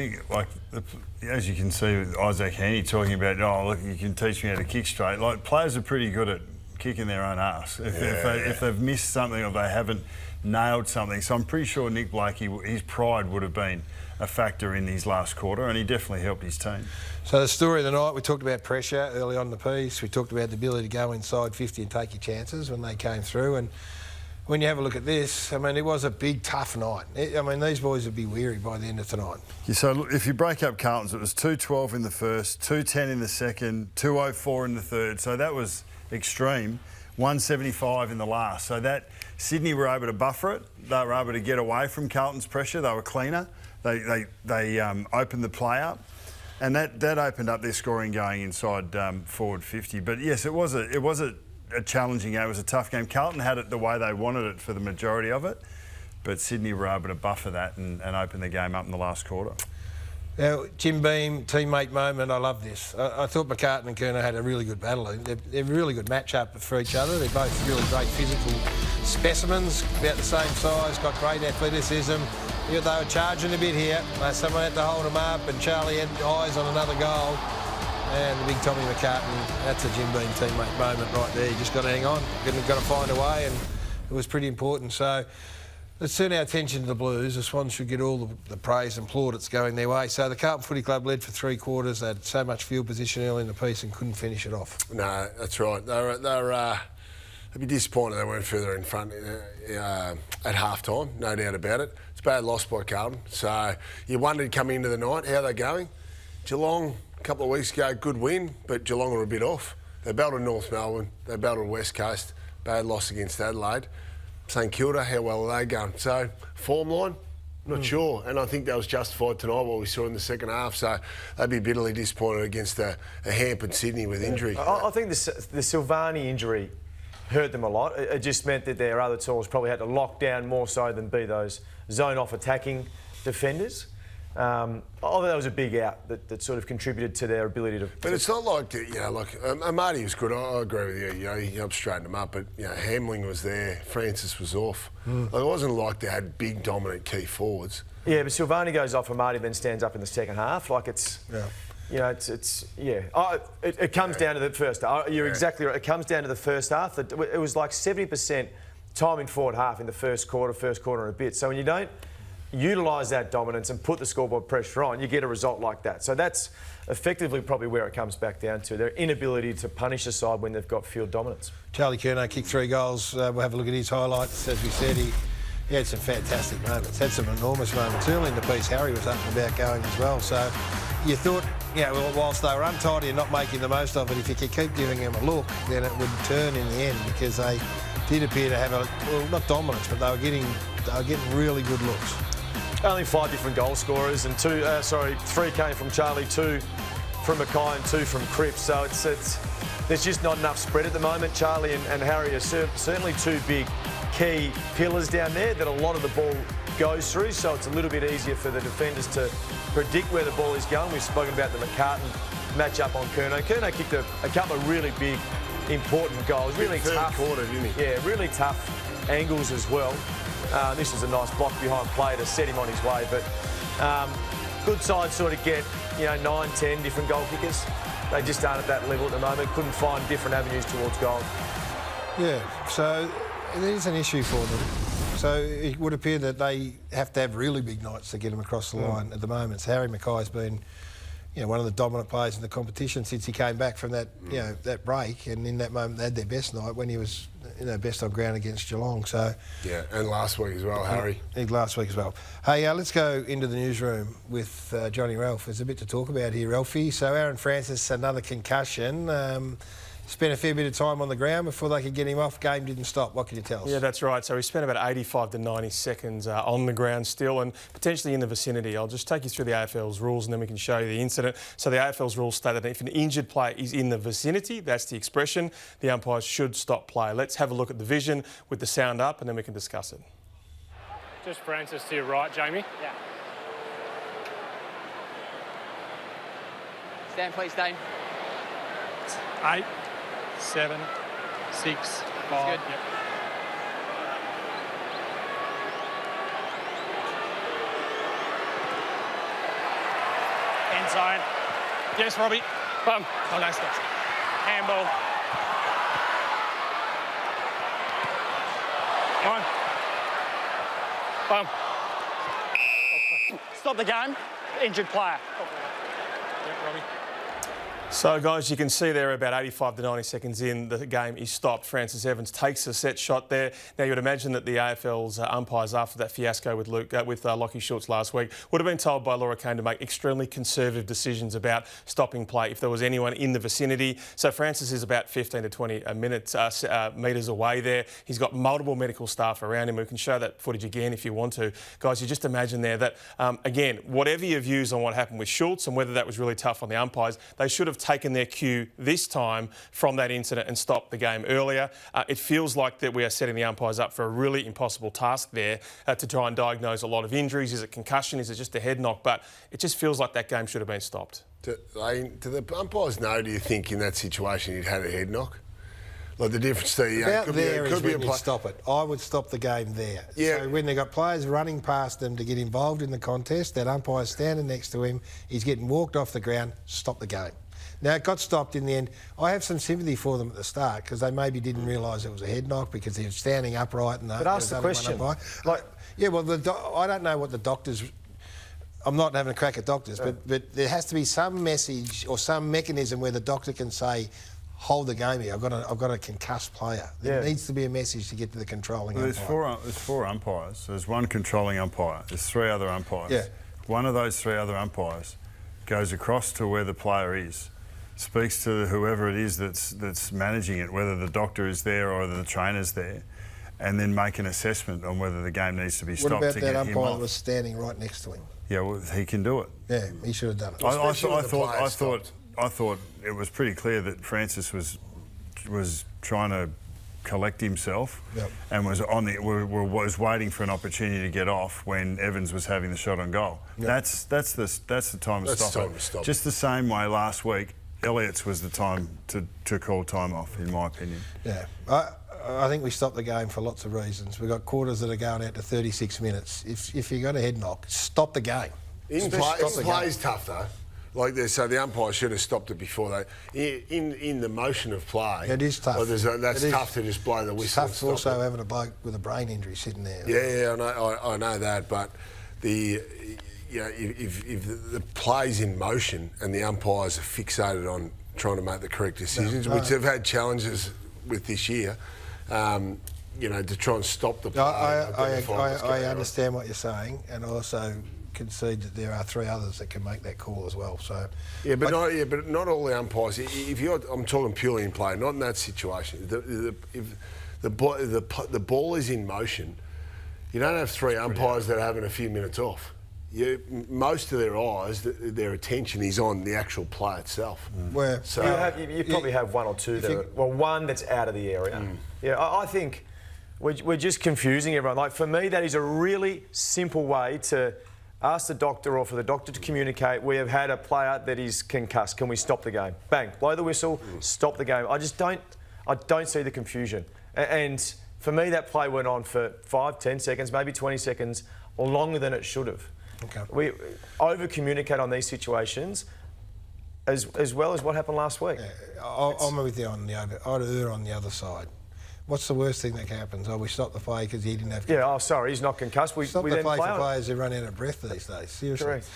think, like, as you can see with Isaac Heaney talking about, oh, look, you can teach me how to kick straight. Like, players are pretty good at kicking their own ass if they've missed something or they haven't nailed something. So I'm pretty sure Nick Blakey, his pride would have been a factor in his last quarter, and he definitely helped his team. So the story of the night, we talked about pressure early on in the piece. We talked about the ability to go inside 50 and take your chances when they came through. And when you have a look at this, I mean, it was a big, tough night. I mean, these boys would be weary by the end of tonight. Yeah, so look, if you break up Carlton's, it was 2-12 in the first, 2-10 in the second, 2-04 in the third. So that was extreme. 175 in the last. So that Sydney were able to buffer it. They were able to get away from Carlton's pressure. They were cleaner. They opened the play up, and that opened up their scoring going inside forward 50. But yes, it was a challenging game. It was a tough game. Carlton had it the way they wanted it for the majority of it, but Sydney were able to buffer that and open the game up in the last quarter. Now, Jim Beam, teammate moment, I love this. I thought McCartan and Kerner had a really good battle. They're a really good match-up for each other. They're both really great physical specimens, about the same size, got great athleticism. They were charging a bit here. Someone had to hold them up, and Charlie had eyes on another goal. And the big Tommy McCartan, that's a Jim Beam teammate moment right there. You just got to hang on, got to find a way, and it was pretty important. So let's turn our attention to the Blues. The Swans should get all the praise and plaudits going their way. So the Carlton Footy Club led for 3 quarters. They had so much field position early in the piece and couldn't finish it off. No, that's right. They'd be disappointed they weren't further in front at half-time, no doubt about it. It's a bad loss by Carlton. So you wondered coming into the night, how they're going. Geelong, a couple of weeks ago, good win, but Geelong were a bit off. They belted North Melbourne, they belted West Coast, bad loss against Adelaide. St Kilda, how well are they going? So, form line, not sure. And I think that was justified tonight, what we saw in the second half. So, they'd be bitterly disappointed against a hampered Sydney with injury. I think the Silvani injury hurt them a lot. It just meant that their other tools probably had to lock down more so than be those zone-off attacking defenders. I think that was a big out that sort of contributed to their ability to... But it's not like, Marty was good, I agree with you, he helped straighten them up, but, Hamling was there, Francis was off. Like, it wasn't like they had big, dominant key forwards. Yeah, but Silvani goes off and Marty then stands up in the second half, like it's... Yeah. It comes down to the first half. You're exactly right. It comes down to the first half. It was like 70% time in forward half in the first quarter and a bit. So when you don't utilise that dominance and put the scoreboard pressure on, you get a result like that. So that's effectively probably where it comes back down to, their inability to punish a side when they've got field dominance. Charlie Kerner kicked 3 goals. We'll have a look at his highlights. As we said, he had some fantastic moments, had some enormous moments. Early in the piece, Harry was up and about going as well. So you thought, whilst they were untidy and not making the most of it, if you could keep giving them a look, then it would turn in the end, because they did appear to have not dominance, but they were getting really good looks. Only 5 different goal scorers, and 3 came from Charlie, 2 from Mackay and 2 from Cripps. So there's just not enough spread at the moment. Charlie and Harry are certainly 2 big key pillars down there that a lot of the ball goes through, so it's a little bit easier for the defenders to predict where the ball is going. We've spoken about the McCartan match-up on Curnow. Curnow kicked a couple of really big, important goals. Really tough. Quarter, didn't he? Yeah, really tough angles as well. This was a nice block behind play to set him on his way, but good sides sort of get 9, 10 different goal kickers. They just aren't at that level at the moment. Couldn't find different avenues towards goal. Yeah, so it is an issue for them. So it would appear that they have to have really big nights to get them across the line at the moment. So Harry Mackay's been, one of the dominant players in the competition since he came back from that, that break, and in that moment they had their best night when he was, best on ground against Geelong. So yeah, and last week as well, Harry. Last week as well. Hey, let's go into the newsroom with Johnny Ralph. There's a bit to talk about here, Ralphie. So Aaron Francis, another concussion. Spent a fair bit of time on the ground before they could get him off. Game didn't stop. What can you tell us? Yeah, that's right. So he spent about 85 to 90 seconds on the ground still, and potentially in the vicinity. I'll just take you through the AFL's rules and then we can show you the incident. So the AFL's rules state that if an injured player is in the vicinity, that's the expression, the umpires should stop play. Let's have a look at the vision with the sound up and then we can discuss it. Just Francis to your right, Jamie. Yeah. Stand, please, Dane. 8, 7, 6, 5. Yep. zone. Yes, Robbie. Bum. Oh, no, stop. Handball. Come on. Bum. Stop the game. Injured player. Yeah, Robbie. So, guys, you can see there about 85 to 90 seconds in, the game is stopped. Francis Evans takes a set shot there. Now, you would imagine that the AFL's umpires, after that fiasco with Lockie Schultz last week, would have been told by Laura Kane to make extremely conservative decisions about stopping play if there was anyone in the vicinity. So Francis is about 15 to 20 metres away there. He's got multiple medical staff around him. We can show that footage again if you want to. Guys, you just imagine there that, again, whatever your views on what happened with Schultz and whether that was really tough on the umpires, they should have taken their cue this time from that incident and stopped the game earlier. It feels like that we are setting the umpires up for a really impossible task there to try and diagnose a lot of injuries. Is it concussion? Is it just a head knock? But it just feels like that game should have been stopped. Do the umpires know, do you think, in that situation you'd had a head knock? Like the difference to About there is when you stop it. I would stop the game there. Yeah. So when they've got players running past them to get involved in the contest, that umpire's standing next to him, he's getting walked off the ground, stop the game. Now, it got stopped in the end. I have some sympathy for them at the start because they maybe didn't realise it was a head knock because he was standing upright. And but ask the question. Yeah, well, I don't know what the doctors... I'm not having a crack at doctors, but there has to be some message or some mechanism where the doctor can say, hold the game here, I've got a concussed player. There needs to be a message to get to the controlling umpire. There's four umpires. There's one controlling umpire. There's three other umpires. Yeah. One of those three other umpires goes across to where the player is, speaks to whoever it is that's managing it, whether the doctor is there or the trainer's there, and then make an assessment on whether the game needs to be stopped. What about to that get him umpire off. that was standing right next to him? Yeah, well, he can do it. Yeah, he should have done it. I thought it was pretty clear that Francis was trying to collect himself and was was waiting for an opportunity to get off when Evans was having the shot on goal. Yep. That's the time to stop it. Just the same way last week, Elliott's was the time to call time off, in my opinion. Yeah. I think we stopped the game for lots of reasons. We've got quarters that are going out to 36 minutes. If you got a head knock, stop the game. In play is tough though. Like so the umpire should have stopped it before they. In the motion of play, it is tough. That's tough to just blow the whistle. It's tough also having a bloke with a brain injury sitting there. Yeah, I know that, but if the play's in motion and the umpires are fixated on trying to make the correct decisions, which they've had challenges with this year. To try and stop the play. I understand what you're saying, and also concede that there are three others that can make that call as well. So but not all the umpires. I'm talking purely in play, not in that situation. If the ball is in motion, you don't have three umpires that are having a few minutes off. Most of their eyes, their attention is on the actual play itself. Where so you probably have one or two one that's out of the area. Yeah, I think we're just confusing everyone. Like for me, that is a really simple way to ask the doctor or for the doctor to communicate. We have had a player that is concussed. Can we stop the game? Bang, blow the whistle, stop the game. I don't see the confusion. And for me, that play went on for 5, 10 seconds, maybe 20 seconds, or longer than it should have. Okay. We over-communicate on these situations as well as what happened last week. Yeah, I'm with you on I'd err on the other side. What's the worst thing that happens? We stop the play because he didn't have... Yeah, sorry, he's not concussed. Stop the play for players who run out of breath these days, seriously. Correct.